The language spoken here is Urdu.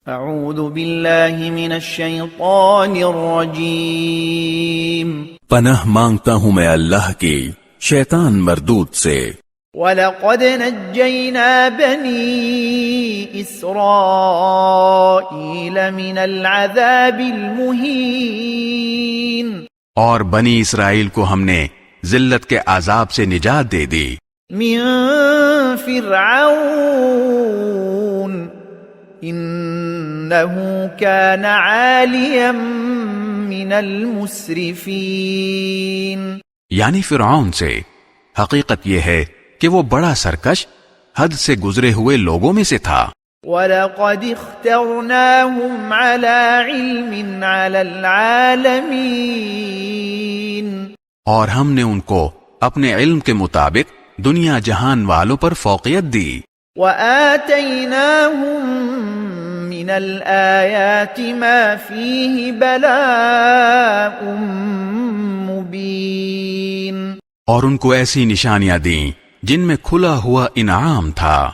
اعوذ باللہ من الشیطان الرجیم پناہ مانگتا ہوں میں اللہ کی شیطان مردود سے۔ وَلَقَدْ نَجَّيْنَا بَنِي إِسْرَائِيلَ مِنَ الْعَذَابِ الْمُهِينِ، اور بنی اسرائیل کو ہم نے ذلت کے عذاب سے نجات دے دی، من فرعون انه كان عاليا من المسرفين، یعنی فرعون سے۔ حقیقت یہ ہے کہ وہ بڑا سرکش، حد سے گزرے ہوئے لوگوں میں سے تھا۔ وَلَقَدِ اخْتَرْنَاهُمْ عَلَى عِلْمٍ عَلَى الْعَالَمِينَ، اور ہم نے ان کو اپنے علم کے مطابق دنیا جہان والوں پر فوقیت دی۔ وَآتَيْنَاهُمْ مِنَ الْآيَاتِ مَا فِيهِ بَلَاءٌ مُبِينٌ، اور ان کو ایسی نشانیاں دیں جن میں کھلا ہوا انعام تھا۔